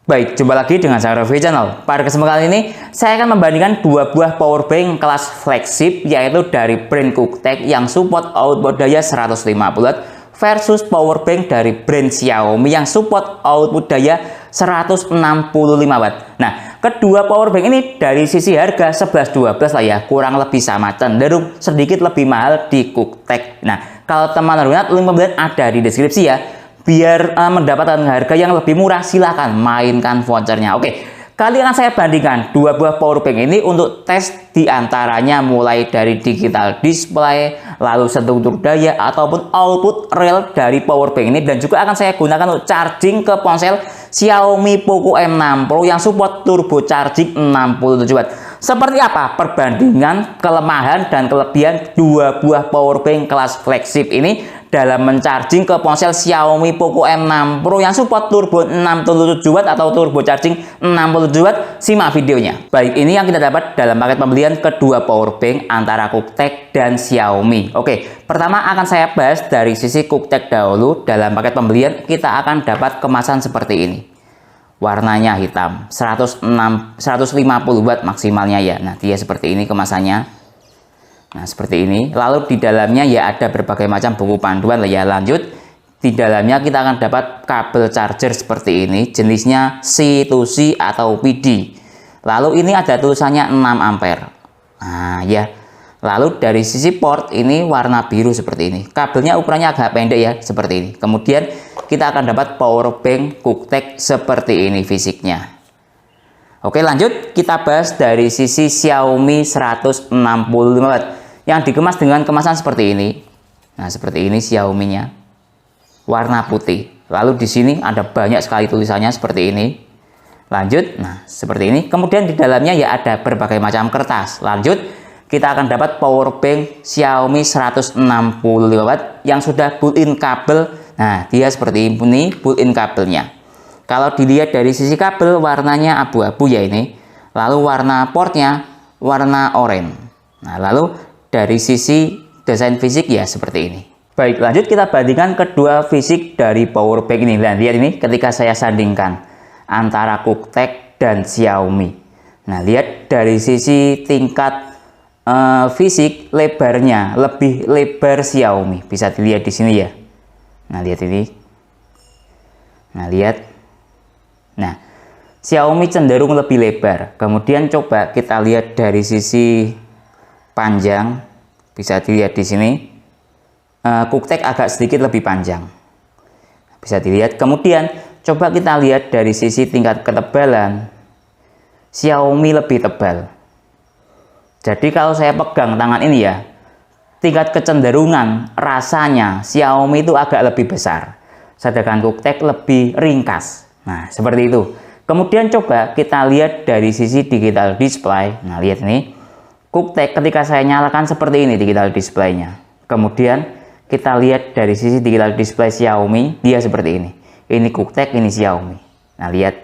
Baik, jumpa lagi dengan saya Review Channel. Pada kesempatan kali ini, saya akan membandingkan dua buah powerbank kelas flagship, yaitu dari brand Cooktek yang support output daya 150 Watt versus powerbank dari brand Xiaomi yang support output daya 165 Watt. Nah, kedua powerbank ini dari sisi harga 11-12 lah ya, kurang lebih sama, cenderung sedikit lebih mahal di Cooktek. Nah, kalau teman-teman lihat, link pembelian ada di deskripsi ya. Biar mendapatkan harga yang lebih murah, silahkan mainkan vouchernya. Oke, kali akan saya bandingkan dua buah powerbank ini untuk tes diantaranya mulai dari digital display, lalu struktur daya ataupun output real dari powerbank ini, dan juga akan saya gunakan untuk charging ke ponsel Xiaomi Poco M6 Pro yang support turbo charging 67 Watt. Seperti apa perbandingan kelemahan dan kelebihan dua buah powerbank kelas flagship ini dalam mencharging ke ponsel Xiaomi Poco M6 Pro yang support turbo 67 Watt atau turbo charging 67 Watt? Simak videonya. Baik, ini yang kita dapat dalam paket pembelian kedua powerbank antara Cooktek dan Xiaomi. Oke, pertama akan saya bahas dari sisi Cooktek dahulu. Dalam paket pembelian kita akan dapat kemasan seperti ini. Warnanya hitam, 150 Watt maksimalnya ya. Nah, dia seperti ini kemasannya. Nah, seperti ini. Lalu di dalamnya ya ada berbagai macam buku panduan lah ya. Lanjut, di dalamnya kita akan dapat kabel charger seperti ini, jenisnya C2C atau PD. Lalu ini ada tulisannya 6 ampere. Nah, ya. Lalu dari sisi port ini warna biru seperti ini. Kabelnya ukurannya agak pendek ya, seperti ini. Kemudian kita akan dapat power bank Cooktek seperti ini fisiknya. Oke, lanjut kita bahas dari sisi Xiaomi 165 Watt yang dikemas dengan kemasan seperti ini. Nah, seperti ini Xiaomi-nya. Warna putih. Lalu di sini ada banyak sekali tulisannya seperti ini. Lanjut, nah seperti ini. Kemudian di dalamnya ya ada berbagai macam kertas. Lanjut, kita akan dapat power bank Xiaomi 165 Watt yang sudah built-in kabel. Nah, dia seperti ini built-in kabelnya. Kalau dilihat dari sisi kabel, warnanya abu-abu ya ini. Lalu warna portnya warna oranye. Nah, lalu dari sisi desain fisik ya seperti ini. Baik, lanjut kita bandingkan kedua fisik dari powerbank ini. Nah, lihat ini ketika saya sandingkan antara Cooktek dan Xiaomi. Nah, lihat dari sisi tingkat fisik, lebarnya lebih lebar Xiaomi. Bisa dilihat di sini ya. Nah, lihat ini. Nah, lihat. Nah, Xiaomi cenderung lebih lebar. Kemudian coba kita lihat dari sisi panjang, bisa dilihat di sini. Cooktek agak sedikit lebih panjang. Bisa dilihat. Kemudian coba kita lihat dari sisi tingkat ketebalan. Xiaomi lebih tebal. Jadi kalau saya pegang tangan ini ya, tingkat kecenderungan rasanya Xiaomi itu agak lebih besar. Sedangkan Cooktek lebih ringkas. Nah, seperti itu. Kemudian coba kita lihat dari sisi digital display. Nah, lihat ini. Cooktek ketika saya nyalakan seperti ini digital displaynya. Kemudian kita lihat dari sisi digital display Xiaomi, dia seperti ini. Ini Cooktek, ini Xiaomi. Nah, lihat.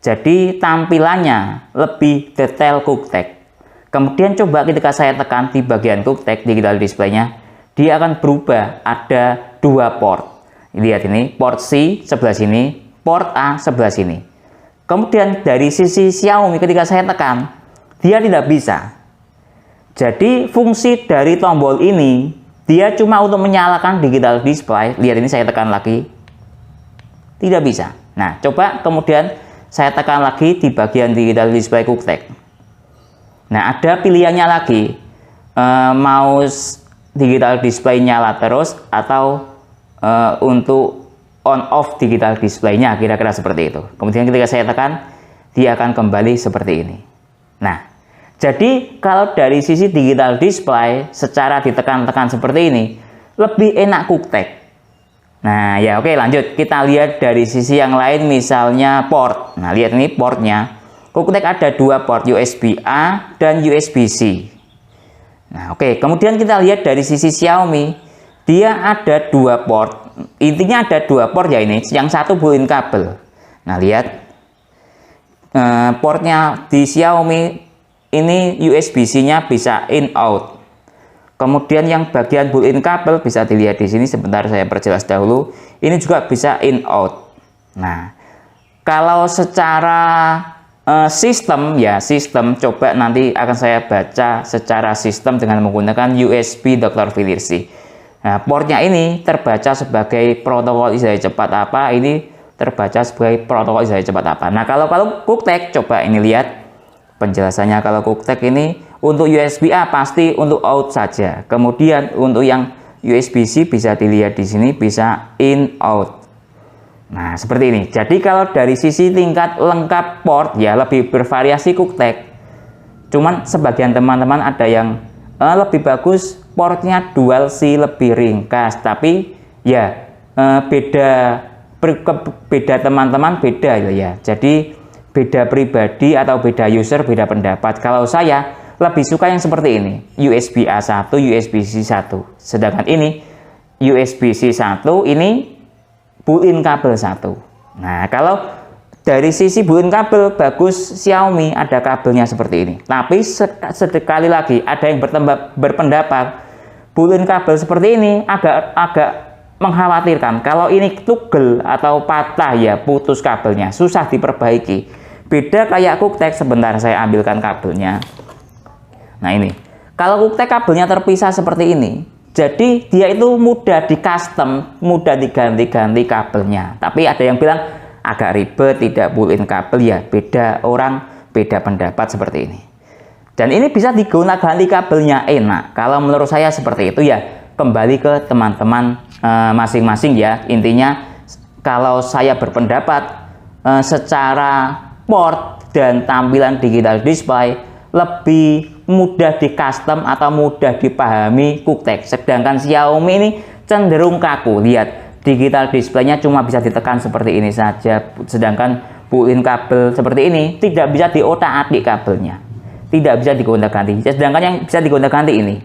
Jadi tampilannya lebih detail Cooktek. Kemudian coba ketika saya tekan di bagian Cooktek digital displaynya, dia akan berubah. Ada dua port. Lihat ini, port C sebelah sini, port A sebelah sini. Kemudian dari sisi Xiaomi ketika saya tekan, dia tidak bisa. Jadi fungsi dari tombol ini, dia cuma untuk menyalakan digital display. Lihat ini saya tekan lagi. Tidak bisa. Nah, coba kemudian saya tekan lagi di bagian digital display Cooktek. Nah, ada pilihannya lagi. Mau digital display nyala terus atau untuk on off digital displaynya, kira-kira seperti itu. Kemudian ketika saya tekan, dia akan kembali seperti ini. Nah, jadi kalau dari sisi digital display secara ditekan-tekan seperti ini, lebih enak Cooktek. Nah, ya oke, lanjut kita lihat dari sisi yang lain, misalnya port. Nah, lihat ini portnya. Cooktek ada dua port, USB A dan USB C. Nah, oke, kemudian kita lihat dari sisi Xiaomi, dia ada dua port. Intinya ada dua port ya ini, yang satu built-in kabel. Nah, lihat portnya di Xiaomi ini USB-C-nya bisa in out. Kemudian yang bagian built-in kabel bisa dilihat di sini, sebentar saya perjelas dahulu. Ini juga bisa in out. Nah, Kalau secara sistem ya, sistem coba nanti akan saya baca secara sistem dengan menggunakan USB Dr. Philips. Nah, portnya ini terbaca sebagai protokol isi daya cepat apa, ini terbaca sebagai protokol isi daya cepat apa. Nah, kalau QuickTech coba ini lihat penjelasannya. Kalau QuickTech ini untuk USB-A pasti untuk out saja. Kemudian untuk yang USB-C bisa dilihat di sini, bisa in out. Nah, seperti ini. Jadi kalau dari sisi tingkat lengkap port ya lebih bervariasi QuickTech. Cuman sebagian teman-teman ada yang lebih bagus portnya dual C, lebih ringkas. Tapi ya beda teman-teman beda ya. Jadi beda pribadi atau beda user, beda pendapat. Kalau saya lebih suka yang seperti ini, USB A1, USB-C 1. Sedangkan ini USB-C 1, ini built-in kabel 1. Nah, kalau dari sisi built-in kabel bagus Xiaomi ada kabelnya seperti ini. Tapi sekali lagi ada yang berpendapat built-in kabel seperti ini agak mengkhawatirkan. Kalau ini tugel atau patah ya, putus kabelnya, susah diperbaiki. Beda kayak QuickTech, sebentar saya ambilkan kabelnya. Nah ini, kalau QuickTech kabelnya terpisah seperti ini, jadi dia itu mudah di custom, mudah diganti-ganti kabelnya. Tapi ada yang bilang agak ribet, tidak built-in kabel ya, beda orang, beda pendapat seperti ini. Dan ini bisa digunakan ganti kabelnya enak. Kalau menurut saya seperti itu ya, kembali ke teman-teman masing-masing ya. Intinya kalau saya berpendapat secara port dan tampilan digital display lebih mudah di custom atau mudah dipahami QuickTech. Sedangkan Xiaomi ini cenderung kaku. Lihat, digital displaynya cuma bisa ditekan seperti ini saja. Sedangkan built-in kabel seperti ini tidak bisa diotak-atik kabelnya, tidak bisa digonta-ganti. Sedangkan yang bisa digonta-ganti ini.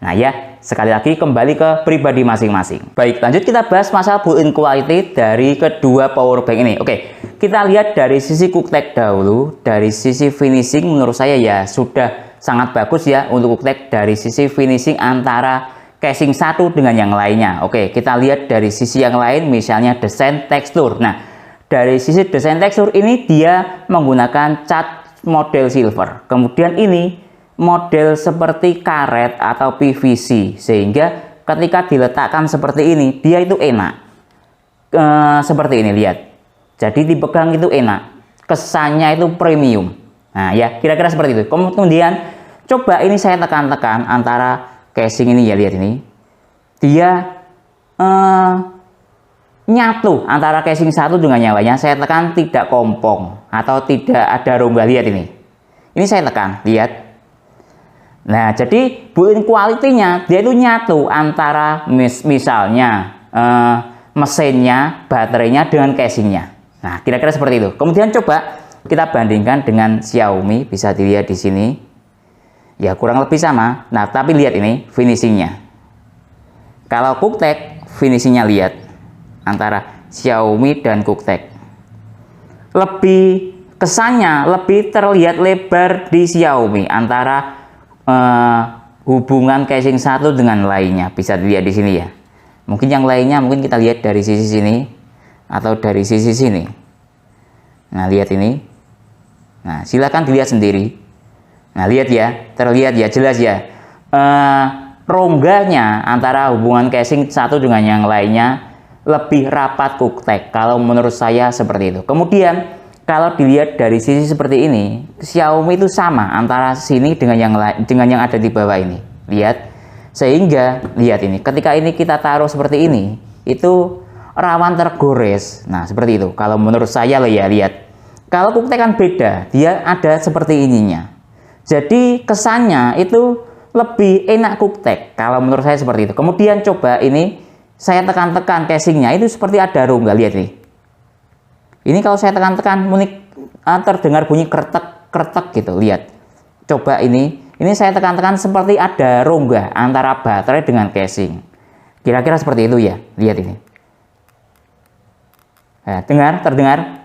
Nah ya, sekali lagi kembali ke pribadi masing-masing. Baik, lanjut kita bahas masalah built-in quality dari kedua power bank ini. Oke, kita lihat dari sisi QuickTech dahulu. Dari sisi finishing menurut saya ya sudah sangat bagus ya untuk QuickTech dari sisi finishing antara casing satu dengan yang lainnya. Oke, kita lihat dari sisi yang lain, misalnya desain tekstur. Nah, dari sisi desain tekstur ini dia menggunakan cat model silver. Kemudian ini model seperti karet atau PVC, sehingga ketika diletakkan seperti ini dia itu enak. Seperti ini, lihat. Jadi dipegang itu enak. Kesannya itu premium. Nah ya, kira-kira seperti itu. Kemudian coba ini saya tekan-tekan antara casing ini ya, lihat ini. Dia nyatu antara casing satu dengan yang lainnya. Saya tekan tidak kompong atau tidak ada rongga, lihat ini. Ini saya tekan, lihat. Nah, jadi built-in quality-nya dia itu nyatu antara misalnya mesinnya, baterainya dengan casingnya. Nah, kira-kira seperti itu. Kemudian coba kita bandingkan dengan Xiaomi, bisa dilihat di sini. Ya, kurang lebih sama. Nah, tapi lihat ini finishingnya. Kalau QuickTech, finishingnya lihat antara Xiaomi dan QuickTech. Lebih kesannya lebih terlihat lebar di Xiaomi antara hubungan casing satu dengan lainnya, bisa dilihat di sini ya. Mungkin yang lainnya mungkin kita lihat dari sisi sini atau dari sisi sini. Nah, lihat ini. Nah, silakan dilihat sendiri. Nah, lihat ya, terlihat ya, jelas ya. Rongganya antara hubungan casing satu dengan yang lainnya lebih rapat QuickTech. Kalau menurut saya seperti itu. Kemudian kalau dilihat dari sisi seperti ini, Xiaomi itu sama antara sini dengan yang ada di bawah ini. Lihat, sehingga lihat ini, ketika ini kita taruh seperti ini, itu rawan tergores. Nah, seperti itu. Kalau menurut saya loh ya, lihat. Kalau QuickTech kan beda, dia ada seperti ininya. Jadi kesannya itu lebih enak QuickTech. Kalau menurut saya seperti itu. Kemudian coba ini, saya tekan-tekan casingnya, itu seperti ada rongga, lihat nih. Ini kalau saya tekan-tekan terdengar bunyi kretek-kretek gitu, lihat. Coba ini saya tekan-tekan seperti ada rongga antara baterai dengan casing. Kira-kira seperti itu ya, lihat ini. Nah, terdengar?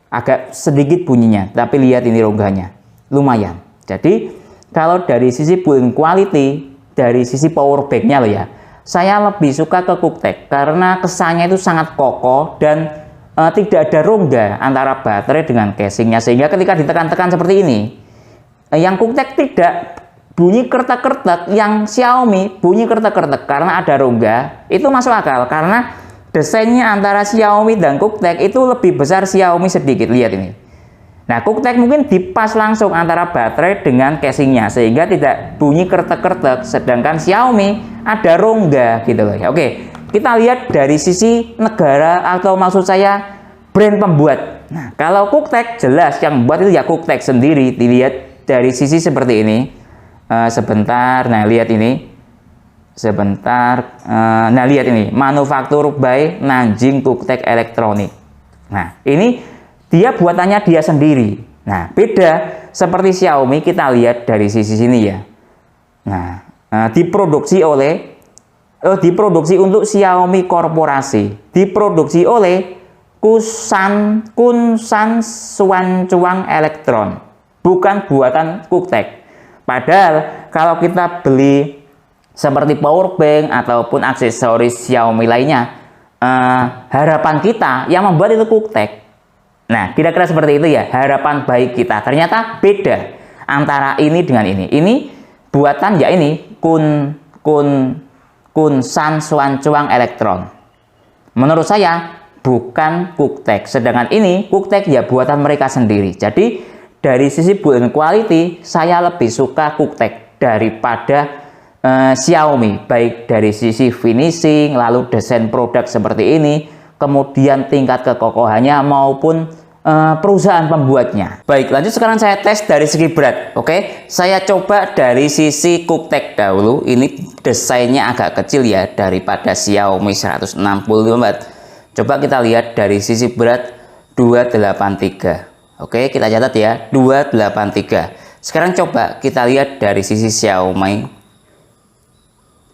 Agak sedikit bunyinya, tapi lihat ini rongganya. Lumayan. Jadi, kalau dari sisi build-in quality, dari sisi power bank-nya loh ya, saya lebih suka ke QuickTech karena kesannya itu sangat kokoh dan tidak ada rongga antara baterai dengan casingnya, sehingga ketika ditekan-tekan seperti ini, yang QuickTech tidak bunyi kertek-kertek, yang Xiaomi bunyi kertek-kertek karena ada rongga. Itu masuk akal karena desainnya antara Xiaomi dan QuickTech itu lebih besar Xiaomi sedikit. Lihat ini. Nah, QuickTech mungkin dipas langsung antara baterai dengan casingnya sehingga tidak bunyi kertek-kertek, sedangkan Xiaomi ada rongga gitu loh ya. Oke, kita lihat dari sisi negara atau maksud saya brand pembuat. Nah, kalau QuickTech jelas yang membuat itu ya QuickTech sendiri. Dilihat dari sisi seperti ini. Sebentar, nah lihat ini. Sebentar, nah lihat ini, manufaktur by Nanjing QuickTech Electronic. Nah, ini dia buatannya dia sendiri. Nah, beda seperti Xiaomi, kita lihat dari sisi sini ya. Nah, diproduksi untuk Xiaomi Korporasi, diproduksi oleh Kunsan Suancuang Elektron, bukan buatan QuickTech. Padahal kalau kita beli seperti powerbank ataupun aksesoris Xiaomi lainnya, harapan kita yang membuat itu QuickTech. Nah, kira-kira seperti itu ya harapan baik kita. Ternyata beda antara ini dengan ini. Ini buatan ya ini Kunsan Suancuang Elektron. Menurut saya bukan QuickTech. Sedangkan ini QuickTech ya buatan mereka sendiri. Jadi dari sisi build quality saya lebih suka QuickTech daripada Xiaomi, baik dari sisi finishing, lalu desain produk seperti ini, kemudian tingkat kekokohannya maupun perusahaan pembuatnya. Baik, lanjut sekarang saya tes dari segi berat. Oke, saya coba dari sisi QuickTech dahulu. Ini desainnya agak kecil ya daripada Xiaomi 165 Watt. Coba kita lihat dari sisi berat 283. Oke, kita catat ya 283. Sekarang coba kita lihat dari sisi Xiaomi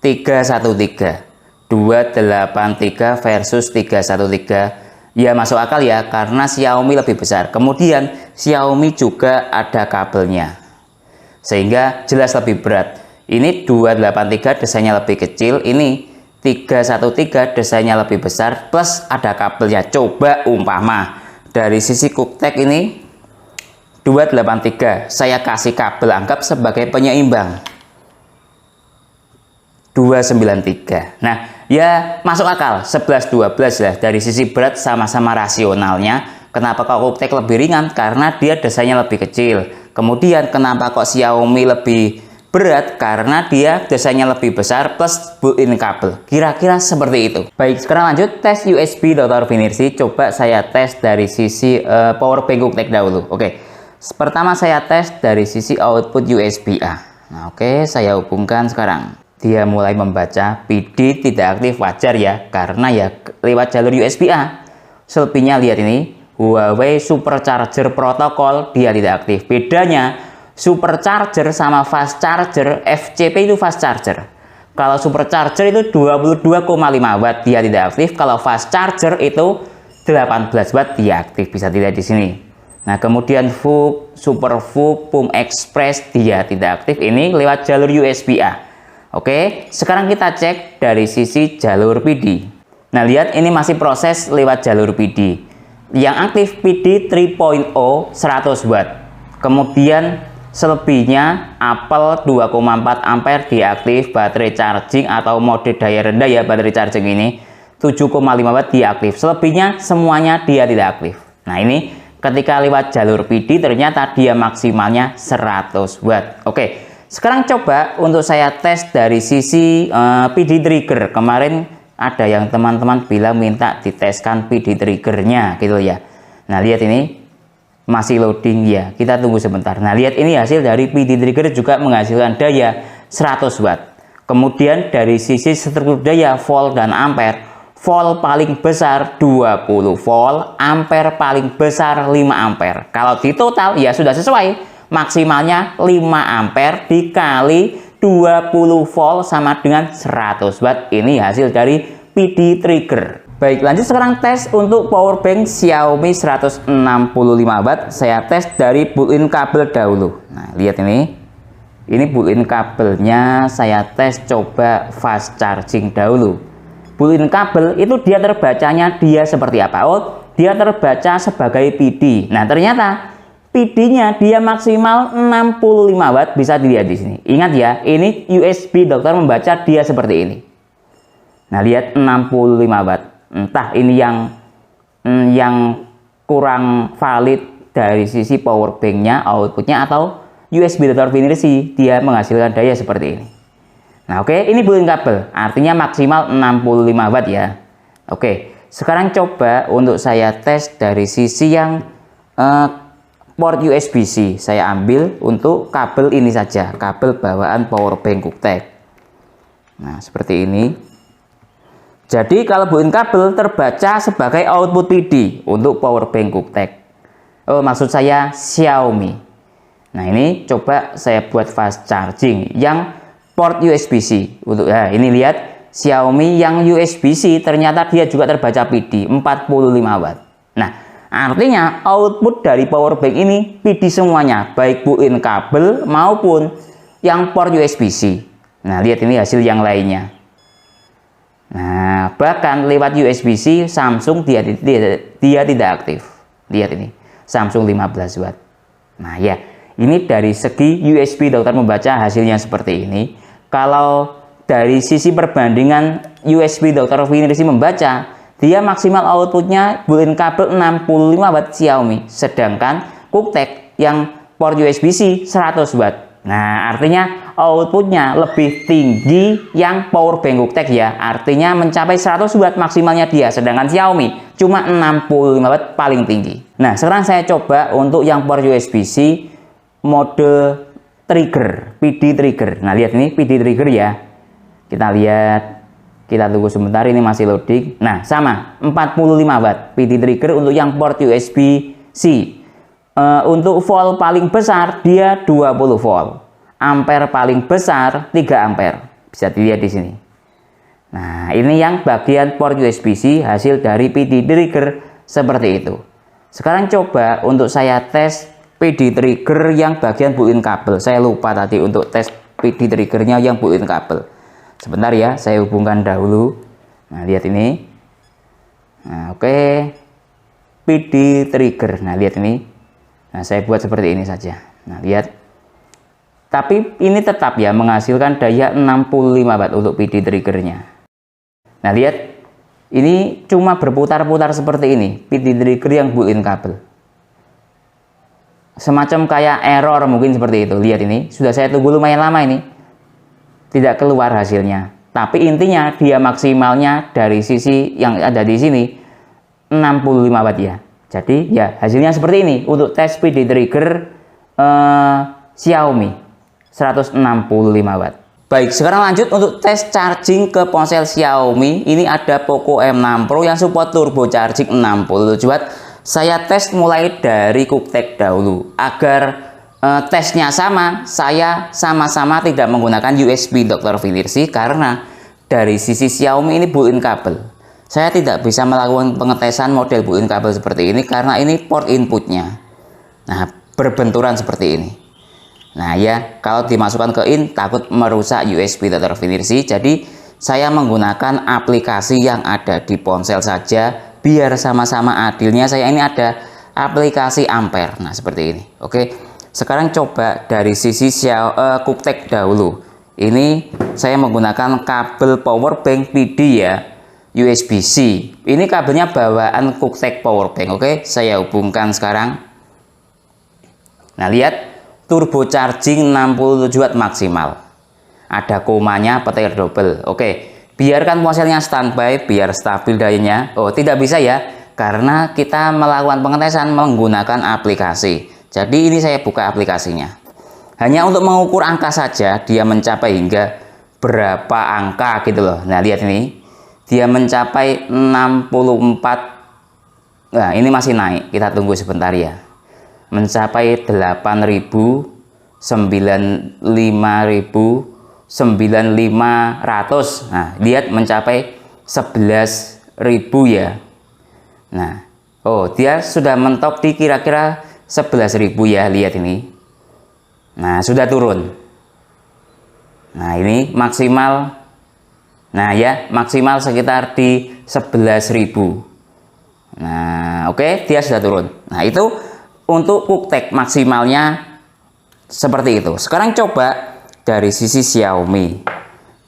313. 283 versus 313. Ya masuk akal ya karena Xiaomi lebih besar. Kemudian Xiaomi juga ada kabelnya, sehingga jelas lebih berat. Ini 283 desainnya lebih kecil, ini 313 desainnya lebih besar plus ada kabelnya. Coba umpama dari sisi QuickTech ini 283, saya kasih kabel, anggap sebagai penyeimbang 293. Nah, ya masuk akal 11-12 lah. Dari sisi berat sama-sama rasionalnya. Kenapa kok QuickTech lebih ringan? Karena dia desainnya lebih kecil. Kemudian kenapa kok Xiaomi lebih berat? Karena dia desainnya lebih besar plus built-in kabel. Kira-kira seperti itu. Baik, sekarang lanjut tes USB Dr. Finirsi. Coba saya tes dari sisi power bank QuickTech dahulu. Oke, pertama saya tes dari sisi output USB A. Nah, oke, saya hubungkan sekarang. Dia mulai membaca PD tidak aktif, wajar ya karena ya lewat jalur USB A. Selebihnya lihat ini, Huawei Supercharger protokol dia tidak aktif. Bedanya Supercharger sama fast charger, FCP itu fast charger. Kalau Supercharger itu 22,5 watt dia tidak aktif, kalau fast charger itu 18 watt dia aktif, bisa dilihat di sini. Nah, kemudian VOOC, Super VOOC, PUM Express dia tidak aktif, ini lewat jalur USB A. Oke, sekarang kita cek dari sisi jalur PD. Nah, lihat ini masih proses lewat jalur PD. Yang aktif PD 3.0 100 watt. Kemudian selebihnya Apple 2,4 ampere diaktif, baterai charging atau mode daya rendah ya baterai charging ini 7,5 watt diaktif. Selebihnya semuanya dia tidak aktif. Nah, ini ketika lewat jalur PD ternyata dia maksimalnya 100 watt. Oke. Sekarang coba untuk saya tes dari sisi PD trigger. Kemarin ada yang teman-teman bilang minta diteskan PD triggernya gitu ya. Nah, lihat ini masih loading ya. Kita tunggu sebentar. Nah, lihat ini hasil dari PD trigger juga menghasilkan daya 100 watt. Kemudian dari sisi struktur daya volt dan ampere. Volt paling besar 20 volt, ampere paling besar 5 ampere. Kalau di total ya sudah sesuai. Maksimalnya 5 ampere dikali 20 volt sama dengan 100 watt. Ini hasil dari PD trigger. Baik, lanjut sekarang tes untuk powerbank Xiaomi 165 watt. Saya tes dari built-in kabel dahulu. Nah, lihat ini. Ini built-in kabelnya, saya tes coba fast charging dahulu. Built-in kabel itu dia terbacanya dia seperti apa? Oh, dia terbaca sebagai PD. Nah, ternyata PD-nya dia maksimal 65 watt, bisa dilihat di sini. Ingat ya, ini USB dokter membaca dia seperti ini. Nah, lihat 65 watt. Entah ini yang kurang valid dari sisi power bank-nya, outputnya, atau USB dokter Finersi dia menghasilkan daya seperti ini. Nah, oke, ini built-in kabel, artinya maksimal 65 watt ya. Oke, sekarang coba untuk saya tes dari sisi yang port USB-C. Saya ambil untuk kabel ini saja, kabel bawaan power bank QuickTech. Nah, seperti ini. Jadi kalau built-in kabel terbaca sebagai output PD untuk power bank QuickTech. Oh, maksud saya Xiaomi. Nah, ini coba saya buat fast charging yang port USB-C. Untuk ini lihat Xiaomi yang USB-C ternyata dia juga terbaca PD 45 watt. Nah, artinya output dari power bank ini PD semuanya, baik built-in kabel maupun yang port USB-C. Nah, lihat ini hasil yang lainnya. Nah, bahkan lewat USB-C Samsung dia tidak aktif. Lihat ini, Samsung 15 watt. Nah, ya, ini dari segi USB dokter membaca hasilnya seperti ini. Kalau dari sisi perbandingan USB dokter Finersi membaca, dia maksimal outputnya built-in kabel 65 watt Xiaomi, sedangkan QuickTech yang port USB-C 100 watt. Nah, artinya outputnya lebih tinggi yang power bank QuickTech ya, artinya mencapai 100 watt maksimalnya dia, sedangkan Xiaomi cuma 65 watt paling tinggi. Nah, sekarang saya coba untuk yang port USB-C mode trigger, PD trigger. Nah, lihat ini PD trigger ya. Kita lihat, kita tunggu sebentar, ini masih loading. Nah, sama 45 watt PD trigger untuk yang port USB-C. Untuk volt paling besar dia 20 volt. Ampere paling besar 3 ampere. Bisa dilihat di sini. Nah, ini yang bagian port USB-C hasil dari PD trigger seperti itu. Sekarang coba untuk saya tes PD trigger yang bagian built-in kabel. Saya lupa tadi untuk tes PD triggernya yang built-in kabel. Sebentar ya, saya hubungkan dahulu. Nah, lihat ini. Nah, oke. PD trigger. Nah, lihat ini. Nah, saya buat seperti ini saja. Nah, lihat. Tapi ini tetap ya menghasilkan daya 65 watt untuk PD triggernya. Nah, lihat. Ini cuma berputar-putar seperti ini. PD trigger yang built-in kabel. Semacam kayak error mungkin seperti itu. Lihat ini. Sudah saya tunggu lumayan lama ini. Tidak keluar hasilnya. Tapi intinya dia maksimalnya dari sisi yang ada di sini 65 watt ya. Jadi ya hasilnya seperti ini untuk tes PD trigger Xiaomi 165 watt. Baik, sekarang lanjut untuk tes charging ke ponsel Xiaomi. Ini ada Poco M6 Pro yang support turbo charging 67 watt. Saya tes mulai dari QuickTech dahulu agar tesnya sama. Saya sama-sama tidak menggunakan USB dokter Finersi karena dari sisi Xiaomi ini built-in kabel. Saya tidak bisa melakukan pengetesan model built-in kabel seperti ini karena ini port inputnya. Nah, berbenturan seperti ini. Nah ya, kalau dimasukkan ke in takut merusak USB dokter Finersi. Jadi saya menggunakan aplikasi yang ada di ponsel saja biar sama-sama adilnya. Saya ini ada aplikasi Ampere. Nah, seperti ini. Oke. Sekarang coba dari sisi QuickTech dahulu. Ini saya menggunakan kabel power bank PD ya, USB-C. Ini kabelnya bawaan QuickTech power bank. Oke, saya hubungkan sekarang. Nah, lihat turbo charging 67 watt maksimal. Ada komanya petir double. Oke, biarkan ponselnya standby biar stabil dayanya. Oh, tidak bisa ya, karena kita melakukan pengetesan menggunakan aplikasi. Jadi ini saya buka aplikasinya. Hanya untuk mengukur angka saja, dia mencapai hingga berapa angka gitu loh. Nah, lihat ini. Dia mencapai 64. Nah, ini masih naik. Kita tunggu sebentar ya. Mencapai 8.000, 95.000, 9.500. Nah, lihat mencapai 11.000 ya. Nah, oh, dia sudah mentok di kira-kira 11.000 ya, lihat ini. Nah, sudah turun. Nah, ini maksimal. Nah ya, maksimal sekitar di 11.000. Nah, oke, dia sudah turun. Nah, itu untuk QuickTech maksimalnya seperti itu. Sekarang coba dari sisi Xiaomi.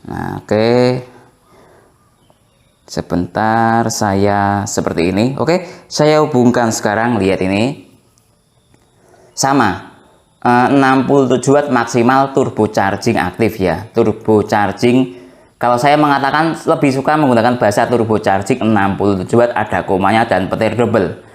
Nah, oke. Sebentar, saya seperti ini. Oke, saya hubungkan sekarang, lihat ini. Sama. 67 watt maksimal turbo charging aktif ya. Turbo charging, kalau saya mengatakan lebih suka menggunakan bahasa turbo charging 67 watt, ada komanya dan petir double.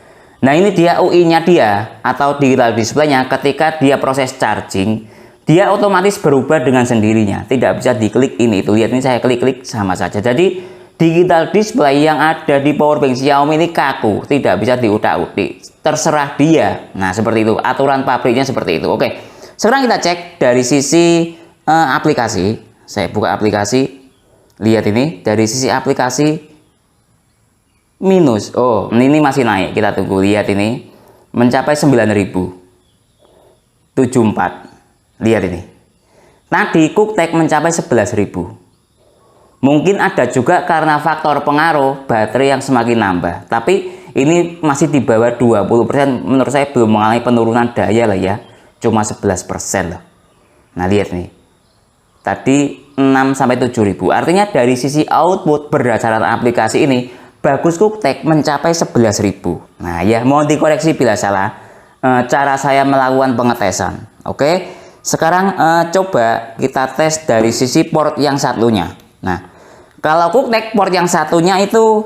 Nah, ini dia UI-nya dia atau digital display-nya. Ketika dia proses charging, dia otomatis berubah dengan sendirinya. Tidak bisa diklik ini itu. Lihat ini, saya klik-klik sama saja. Jadi digital display yang ada di powerbank Xiaomi ini kaku, tidak bisa diutak-utik. Terserah dia. Nah, seperti itu. Aturan pabriknya seperti itu. Oke. Sekarang kita cek dari sisi aplikasi. Saya buka aplikasi. Lihat ini, dari sisi aplikasi minus. Oh, ini masih naik. Kita tunggu. Lihat ini. Mencapai 9.074. Lihat ini. Tadi QuickTech mencapai 11.000. Mungkin ada juga karena faktor pengaruh baterai yang semakin nambah. Tapi ini masih di bawah 20%. Menurut saya belum mengalami penurunan daya lah ya. Cuma 11% loh. Nah, lihat nih. Tadi 6-7.000. Artinya dari sisi output berdasarkan aplikasi ini, bagus QuickTech mencapai 11.000. Nah ya, mohon dikoreksi bila salah cara saya melakukan pengetesan. Oke, sekarang coba kita tes dari sisi port yang satunya. Nah, kalau QuickTech port yang satunya itu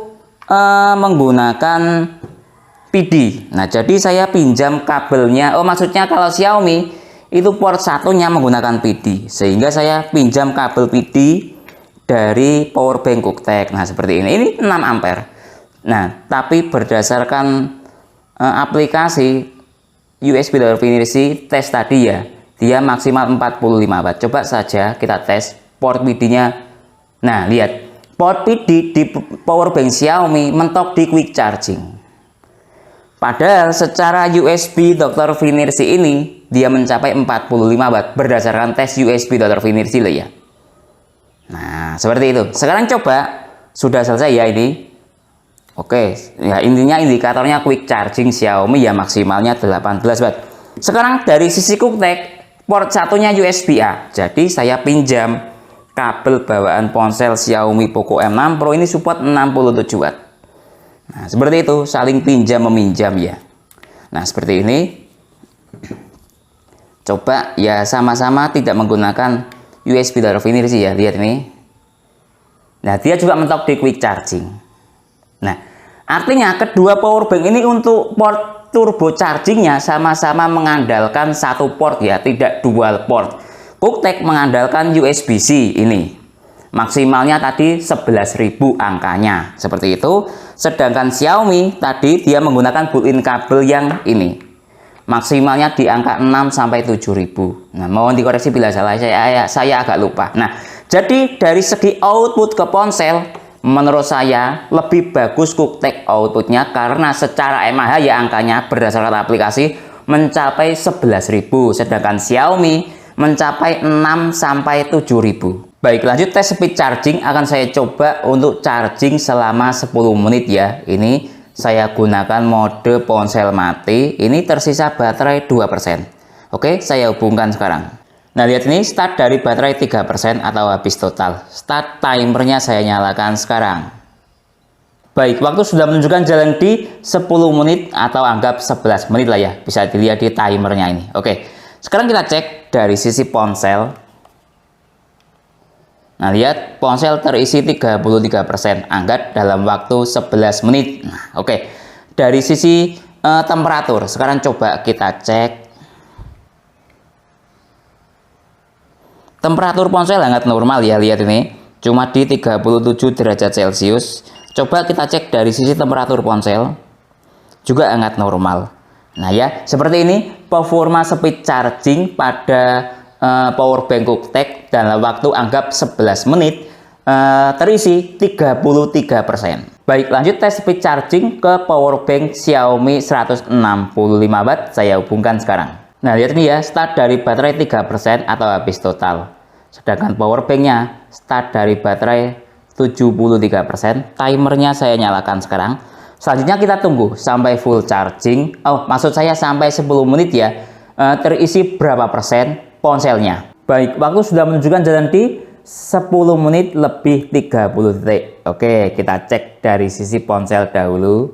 menggunakan PD. Nah, jadi saya pinjam kabelnya. Oh, maksudnya kalau Xiaomi itu port satunya menggunakan PD, sehingga saya pinjam kabel PD dari powerbank QuickTech. Nah, seperti ini. Ini 6 ampere. Nah, tapi berdasarkan aplikasi USB Low Frequency tes tadi ya, dia maksimal 45 watt. Coba saja kita tes port PD-nya. Nah, lihat. Port PD di powerbank Xiaomi mentok di quick charging. Padahal secara USB Dr. Finersi ini dia mencapai 45 watt berdasarkan tes USB Dr. Finersi loh ya. Nah, seperti itu. Sekarang coba, sudah selesai ya ini. Oke, ya intinya indikatornya quick charging Xiaomi ya maksimalnya 18 watt. Sekarang dari sisi QuickTech, port satunya USB A. Jadi saya pinjam kabel bawaan ponsel Xiaomi Poco M6 Pro ini support 67 watt. Nah, seperti itu, saling pinjam meminjam ya. Nah, seperti ini. Coba ya sama-sama tidak menggunakan USB Low Frequency ya. Lihat ini. Nah, dia juga mentok di quick charging. Nah, artinya kedua powerbank ini untuk port turbo chargingnya sama-sama mengandalkan satu port ya, tidak dual port. QuickTech mengandalkan USB-C ini. Maksimalnya tadi 11.000 angkanya, seperti itu. Sedangkan Xiaomi tadi dia menggunakan built-in kabel yang ini. Maksimalnya di angka 6-7.000. Nah, mohon dikoreksi bila salah, saya agak lupa. Nah, jadi dari segi output ke ponsel, menurut saya lebih bagus QuickTech outputnya karena secara mAh ya angkanya berdasarkan aplikasi mencapai 11.000. Sedangkan Xiaomi mencapai 6-7.000. Baik, lanjut tes speed charging akan saya coba untuk charging selama 10 menit ya. Ini saya gunakan mode ponsel mati. Ini tersisa baterai 2%. Oke, saya hubungkan sekarang. Nah, lihat ini start dari baterai 3% atau habis total. Start timernya saya nyalakan sekarang. Baik, waktu sudah menunjukkan jalan di 10 menit atau anggap 11 menit lah ya. Bisa dilihat di timernya ini. Oke, sekarang kita cek dari sisi ponsel. Nah, lihat ponsel terisi 33%, anggap dalam waktu 11 menit. Nah, oke. Dari sisi temperatur, sekarang coba kita cek. Temperatur ponsel sangat normal ya, lihat ini. Cuma di 37 derajat Celcius. Coba kita cek dari sisi temperatur ponsel. Juga sangat normal. Nah ya, seperti ini performa speed charging pada powerbank QuickTech dalam waktu anggap 11 menit terisi 33%. Baik, lanjut tes speed charging ke powerbank Xiaomi 165 watt. Saya hubungkan sekarang. Nah, lihat ini ya, start dari baterai 3% atau habis total. Sedangkan powerbanknya start dari baterai 73%. Timernya saya nyalakan sekarang. Selanjutnya kita tunggu sampai full charging. Oh, maksud saya sampai 10 menit ya. Terisi berapa persen ponselnya. Baik, waktu sudah menunjukkan jalan di 10 menit lebih 30 detik. Oke, kita cek dari sisi ponsel dahulu.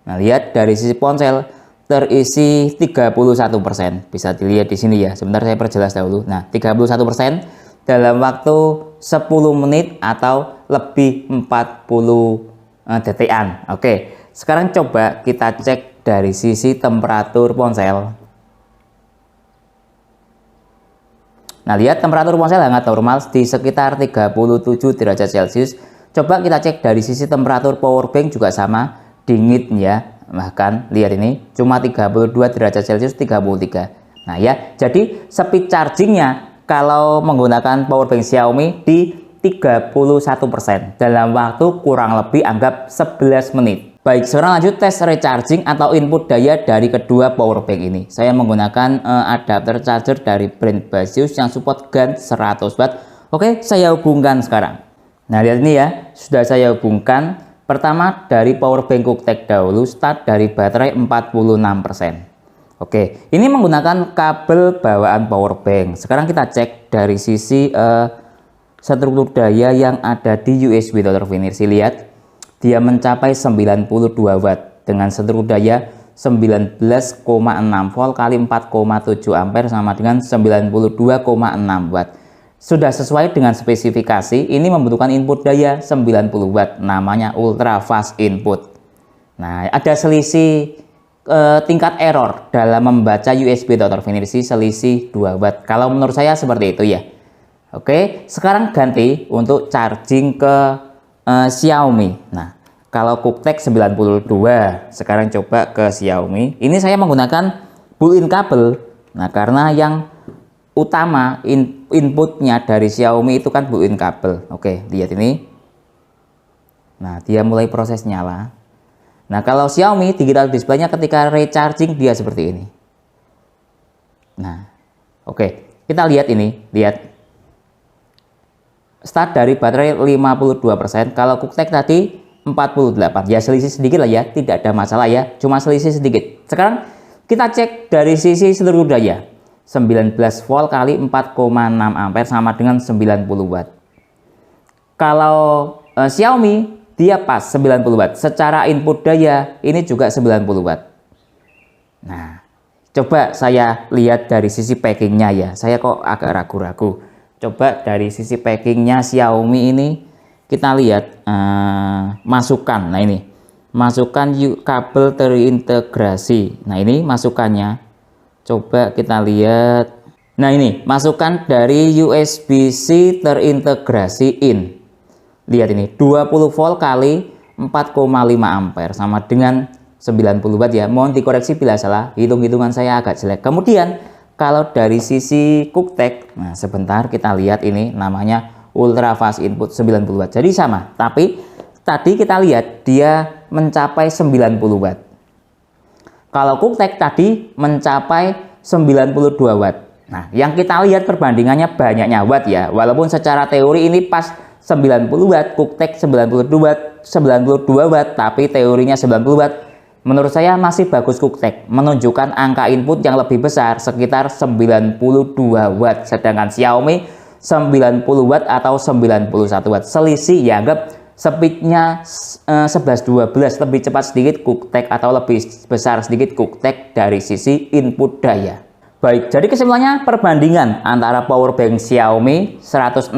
Nah, lihat dari sisi ponsel terisi 31%. Bisa dilihat di sini ya. Sebentar saya perjelas dahulu. Nah, 31% dalam waktu 10 menit atau lebih 40 detik-an. Oke, sekarang coba kita cek dari sisi temperatur ponsel. Nah, lihat temperatur ponsel hangat normal di sekitar 37 derajat Celcius. Coba kita cek dari sisi temperatur power bank juga sama, dingin ya. Bahkan lihat ini cuma 32 derajat Celcius, 33. Nah ya, jadi speed chargingnya kalau menggunakan power bank Xiaomi di 31% dalam waktu kurang lebih anggap 11 menit. Baik, sekarang lanjut tes recharging atau input daya dari kedua power bank ini. Saya menggunakan adapter charger dari brand Basius yang support GaN 100 watt. Oke, saya hubungkan sekarang. Nah, lihat ini ya, sudah saya hubungkan. Pertama dari power bank QuickTech dahulu, start dari baterai 46%. Oke, ini menggunakan kabel bawaan power bank. Sekarang kita cek dari sisi struktur daya yang ada di USB Dr. Finersi. Lihat, dia mencapai 92 watt dengan struktur daya 19,6 volt kali 4,7 ampere sama dengan 92,6 watt. Sudah sesuai dengan spesifikasi. Ini membutuhkan input daya 90 watt, namanya ultra fast input. Nah, ada selisih tingkat error dalam membaca USB Dr. Finersi, selisih 2 watt. Kalau menurut saya seperti itu ya. Oke, sekarang ganti untuk charging ke Xiaomi. Nah, kalau QuickTech 92, sekarang coba ke Xiaomi. Ini saya menggunakan built-in kabel. Nah, karena yang utama inputnya dari Xiaomi itu kan built-in kabel. Oke, lihat ini. Nah, dia mulai proses nyala. Nah, kalau Xiaomi digital display-nya ketika recharging dia seperti ini. Nah, oke, kita lihat ini, lihat. Start dari baterai 52%, kalau QuickTech tadi 48. Ya selisih sedikit lah ya, tidak ada masalah ya, cuma selisih sedikit. Sekarang kita cek dari sisi seluruh daya. 19 volt kali 4,6 ampere sama dengan 90 watt. Kalau Xiaomi dia pas 90 watt. Secara input daya ini juga 90 watt. Nah, coba saya lihat dari sisi packingnya ya. Saya kok agak ragu-ragu. Coba dari sisi packingnya Xiaomi ini kita lihat masukan. Nah ini masukan kabel terintegrasi. Nah ini masukannya. Coba kita lihat. Nah ini masukan dari USB-C terintegrasi in. Lihat ini 20 volt kali 4,5 ampere sama dengan 90 watt ya. Mohon dikoreksi bila salah, hitung-hitungan saya agak jelek. Kemudian kalau dari sisi QuickTech, nah sebentar kita lihat ini namanya ultra fast input 90 watt. Jadi sama, tapi tadi kita lihat dia mencapai 90 watt. Kalau QuickTech tadi mencapai 92 watt. Nah, yang kita lihat perbandingannya banyaknya watt ya. Walaupun secara teori ini pas 90 watt, QuickTech 92 watt, tapi teorinya 90 watt. Menurut saya masih bagus QuickTech, menunjukkan angka input yang lebih besar sekitar 92 watt. Sedangkan Xiaomi 90 watt atau 91 watt. Selisih ya anggap speednya 11-12, lebih cepat sedikit QuickTech atau lebih besar sedikit QuickTech dari sisi input daya. Baik, jadi kesimpulannya perbandingan antara power bank Xiaomi 165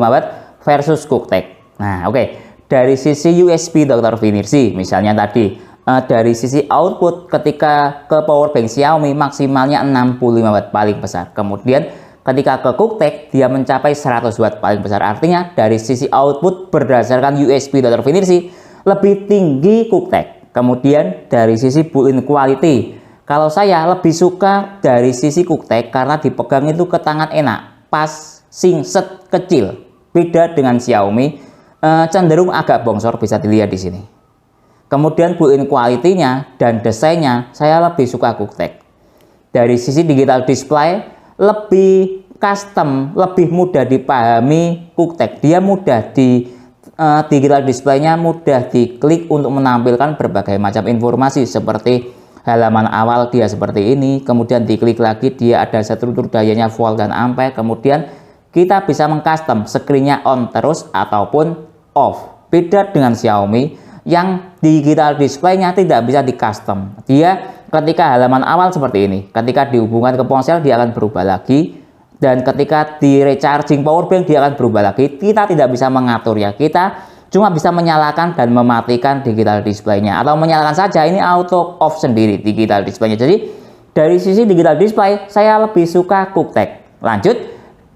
watt versus QuickTech. Nah, oke. Dari sisi USB Dr. Finersi, misalnya tadi dari sisi output ketika ke power bank Xiaomi maksimalnya 65 watt paling besar. Kemudian ketika ke QuickTech dia mencapai 100 watt paling besar. Artinya dari sisi output berdasarkan USB Dr. Finersi lebih tinggi QuickTech. Kemudian dari sisi built-in quality, kalau saya lebih suka dari sisi QuickTech karena dipegang itu ke tangan enak, pas, singset, kecil. Beda dengan Xiaomi cenderung agak bongsor, bisa dilihat di sini. Kemudian built-in quality-nya dan desainnya saya lebih suka QuickTech. Dari sisi digital display lebih custom, lebih mudah dipahami QuickTech. Dia mudah digital display-nya mudah diklik untuk menampilkan berbagai macam informasi seperti halaman awal dia seperti ini, kemudian diklik lagi dia ada struktur dayanya volt dan ampere, kemudian kita bisa mengcustom screen-nya on terus ataupun off. Beda dengan Xiaomi yang digital display-nya tidak bisa di custom. Dia ketika halaman awal seperti ini, ketika dihubungkan ke ponsel dia akan berubah lagi, dan ketika di recharging power bank dia akan berubah lagi. Kita tidak bisa mengatur ya, kita cuma bisa menyalakan dan mematikan digital display-nya, atau menyalakan saja, ini auto off sendiri digital display-nya. Jadi dari sisi digital display saya lebih suka QuickTech. Lanjut,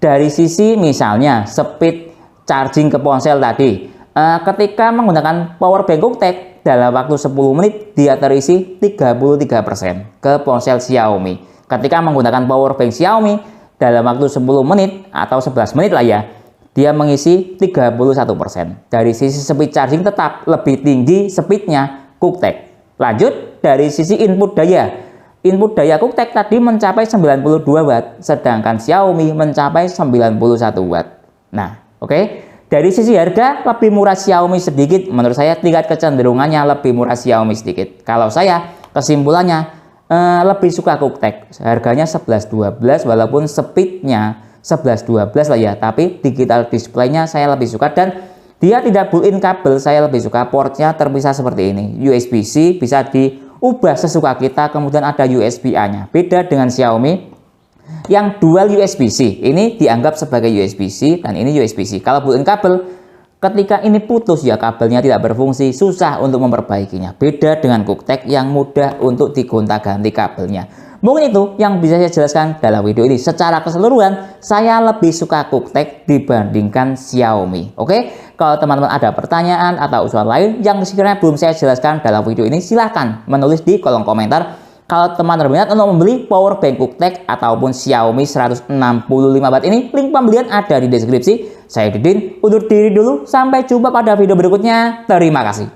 dari sisi misalnya speed charging ke ponsel tadi, ketika menggunakan power bank QuickTech dalam waktu 10 menit dia terisi 33% ke ponsel Xiaomi. Ketika menggunakan power bank Xiaomi dalam waktu 10 menit atau 11 menit lah ya, dia mengisi 31%. Dari sisi speed charging tetap lebih tinggi speednya QuickTech. Lanjut, dari sisi input daya. Input daya QuickTech tadi mencapai 92 watt, sedangkan Xiaomi mencapai 91 watt. Nah, oke. Dari sisi harga lebih murah Xiaomi sedikit. Menurut saya tingkat kecenderungannya lebih murah Xiaomi sedikit. Kalau saya kesimpulannya lebih suka QuickTech. Harganya 11-12 walaupun speednya 11-12 lah ya, tapi digital display-nya saya lebih suka, dan dia tidak built-in kabel. Saya lebih suka portnya terpisah seperti ini, USB-C bisa diubah sesuka kita, kemudian ada USB-A-nya. Beda dengan Xiaomi yang dual USB-C, ini dianggap sebagai USB-C dan ini USB-C. Kalau built-in kabel, ketika ini putus ya kabelnya tidak berfungsi, susah untuk memperbaikinya. Beda dengan QuickTech yang mudah untuk digonta-ganti kabelnya. Mungkin itu yang bisa saya jelaskan dalam video ini. Secara keseluruhan, saya lebih suka QuickTech dibandingkan Xiaomi. Oke, kalau teman-teman ada pertanyaan atau usulan lain yang sekiranya belum saya jelaskan dalam video ini, silahkan menulis di kolom komentar. Kalau teman-teman berminat untuk membeli power bank QuickTech ataupun Xiaomi 165 watt ini, link pembelian ada di deskripsi. Saya Didin, undur diri dulu. Sampai jumpa pada video berikutnya. Terima kasih.